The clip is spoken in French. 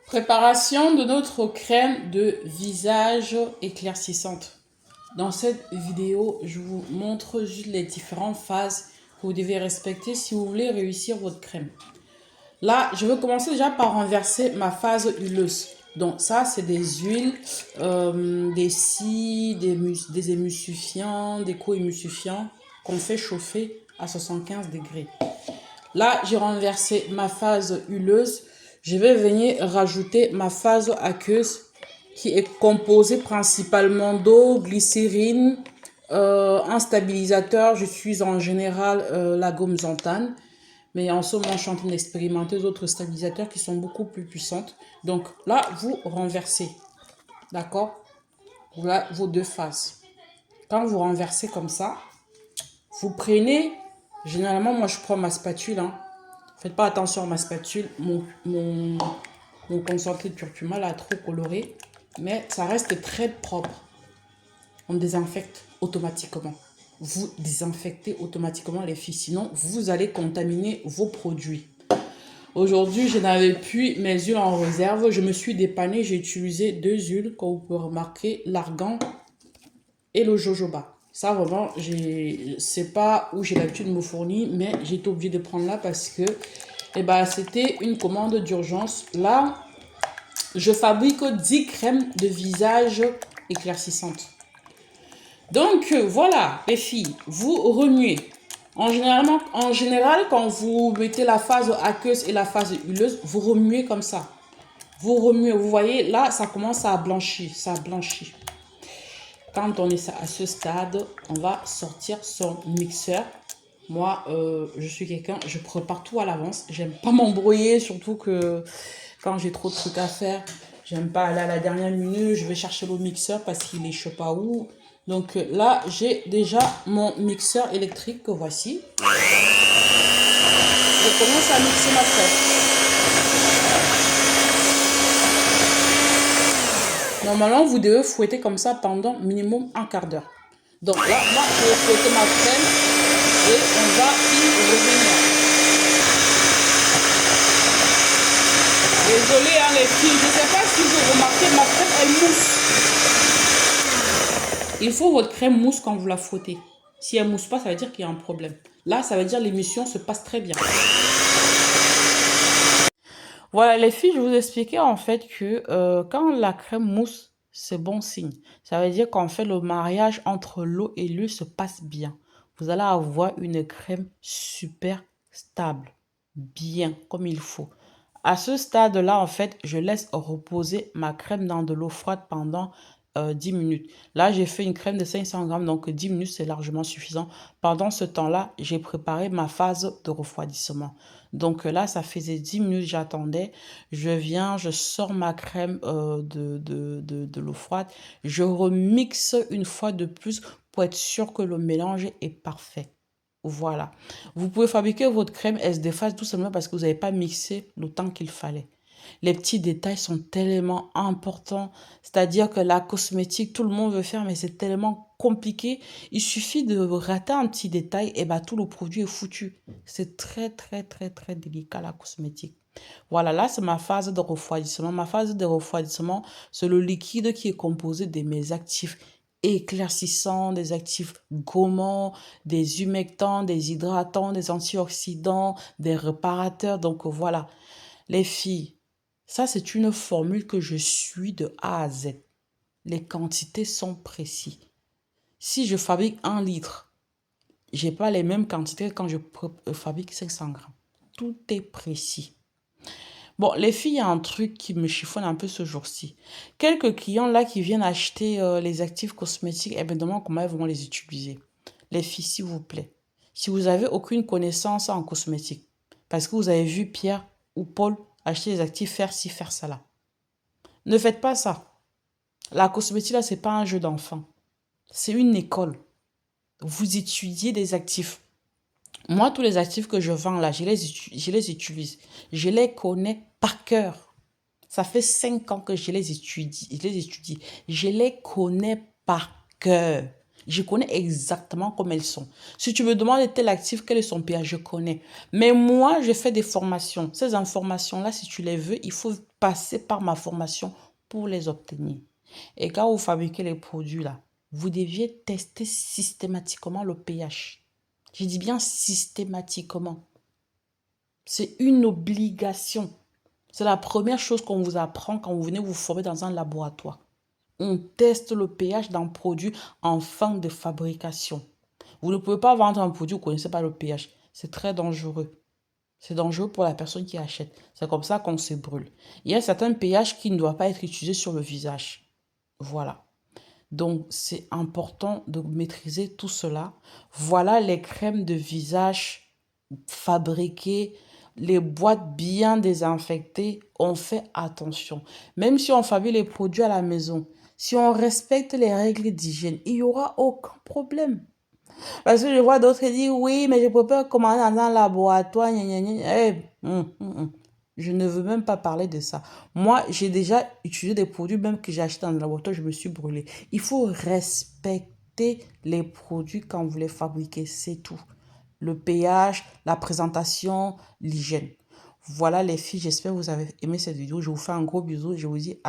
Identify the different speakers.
Speaker 1: Préparation de notre crème de visage éclaircissante. Dans cette vidéo, je vous montre juste les différentes phases que vous devez respecter si vous voulez réussir votre crème. Là, je vais commencer déjà par renverser ma phase huileuse. Donc ça, c'est des huiles, des scies, des émulsifiants, des co-émulsifiants qu'on fait chauffer à 75 degrés. Là, j'ai renversé ma phase huileuse. Je vais venir rajouter ma phase aqueuse qui est composée principalement d'eau, glycérine, un stabilisateur. Je suis en général la gomme Xanthane. Mais en ce moment, je suis en train d'expérimenter d'autres stabilisateurs qui sont beaucoup plus puissantes. Donc là, vous renversez. D'accord? Voilà vos deux phases. Quand vous renversez comme ça, vous prenez, généralement, moi je prends ma spatule. Hein. Faites pas attention à ma spatule. Mon concentré de curcuma là, trop coloré. Mais ça reste très propre. On désinfecte automatiquement. Vous désinfectez automatiquement les filles. Sinon, vous allez contaminer vos produits. Aujourd'hui, je n'avais plus mes huiles en réserve. Je me suis dépannée. J'ai utilisé deux huiles, comme vous pouvez remarquer, l'argan et le jojoba. Ça, vraiment, c'est pas où j'ai l'habitude de me fournir, mais j'ai été obligée de prendre là parce que c'était une commande d'urgence. Là, je fabrique 10 crèmes de visage éclaircissantes. Donc, voilà, les filles, vous remuez. En général, quand vous mettez la phase aqueuse et la phase huileuse, vous remuez comme ça. Vous remuez, vous voyez, là, ça commence à blanchir, ça blanchit. Quand on est à ce stade, on va sortir son mixeur. Moi, je suis quelqu'un, je prépare tout à l'avance. J'aime pas m'embrouiller, surtout que quand j'ai trop de trucs à faire, j'aime pas aller à la dernière minute. Je vais chercher le mixeur parce qu'il est je sais pas où. Donc là, j'ai déjà mon mixeur électrique que voici. Je commence à mixer ma crème. Normalement, vous devez fouetter comme ça pendant minimum un quart d'heure. Donc là, moi, je vais fouetter ma crème et on va y revenir. Désolée, hein, les filles, je ne sais pas si vous remarquez, ma crème, elle mousse. Il faut votre crème mousse quand vous la fouettez. Si elle ne mousse pas, ça veut dire qu'il y a un problème. Là, ça veut dire que l'émission se passe très bien. Voilà, les filles, je vous expliquais en fait que quand la crème mousse, c'est bon signe. Ça veut dire qu'en fait, le mariage entre l'eau et l'huile se passe bien. Vous allez avoir une crème super stable, bien, comme il faut. À ce stade-là, en fait, je laisse reposer ma crème dans de l'eau froide pendant 10 minutes. Là, j'ai fait une crème de 500 grammes, donc 10 minutes, c'est largement suffisant. Pendant ce temps-là, j'ai préparé ma phase de refroidissement. Donc là, ça faisait 10 minutes, j'attendais. Je viens, je sors ma crème de l'eau froide. Je remixe une fois de plus pour être sûr que le mélange est parfait. Voilà. Vous pouvez fabriquer votre crème, elle se déface tout simplement parce que vous n'avez pas mixé le temps qu'il fallait. Les petits détails sont tellement importants. C'est-à-dire que la cosmétique, tout le monde veut faire, mais c'est tellement compliqué. Il suffit de rater un petit détail et tout le produit est foutu. C'est très, très, très, très délicat la cosmétique. Voilà, là, c'est ma phase de refroidissement. Ma phase de refroidissement, c'est le liquide qui est composé de mes actifs éclaircissants, des actifs gommants, des humectants, des hydratants, des antioxydants, des réparateurs. Donc voilà, les filles, ça c'est une formule que je suis de A à Z. Les quantités sont précises. Si je fabrique 1 litre, j'ai pas les mêmes quantités que quand je fabrique 500 grammes. Tout est précis. Bon, les filles, il y a un truc qui me chiffonne un peu ce jour-ci. Quelques clients là qui viennent acheter les actifs cosmétiques et me demandent comment ils vont les utiliser. Les filles, s'il vous plaît, si vous n'avez aucune connaissance en cosmétique, parce que vous avez vu Pierre ou Paul acheter les actifs, faire ci, faire ça là, ne faites pas ça. La cosmétique là, c'est pas un jeu d'enfant. C'est une école. Vous étudiez des actifs. Moi, tous les actifs que je vends là, je les utilise. Je les connais par cœur. Ça fait 5 ans que je les étudie. Je les connais par cœur. Je connais exactement comme elles sont. Si tu me demandes de tel actif, quel est son pH, je connais. Mais moi, je fais des formations. Ces informations-là, si tu les veux, il faut passer par ma formation pour les obtenir. Et quand vous fabriquez les produits-là, vous deviez tester systématiquement le pH. Je dis bien systématiquement. C'est une obligation. C'est la première chose qu'on vous apprend quand vous venez vous former dans un laboratoire. On teste le pH d'un produit en fin de fabrication. Vous ne pouvez pas vendre un produit, vous ne connaissez pas le pH. C'est très dangereux. C'est dangereux pour la personne qui achète. C'est comme ça qu'on se brûle. Il y a certains pH qui ne doivent pas être utilisés sur le visage. Voilà. Donc, c'est important de maîtriser tout cela. Voilà les crèmes de visage fabriquées, les boîtes bien désinfectées. On fait attention. Même si on fabrique les produits à la maison, si on respecte les règles d'hygiène, il n'y aura aucun problème. Parce que je vois d'autres qui disent, oui, mais je ne peux pas commander dans un laboratoire. Gna, gna, gna. Je ne veux même pas parler de ça. Moi, j'ai déjà utilisé des produits même que j'ai achetés dans le laboratoire, je me suis brûlée. Il faut respecter les produits quand vous les fabriquez, c'est tout. Le pH, la présentation, l'hygiène. Voilà les filles, j'espère que vous avez aimé cette vidéo. Je vous fais un gros bisou et je vous dis à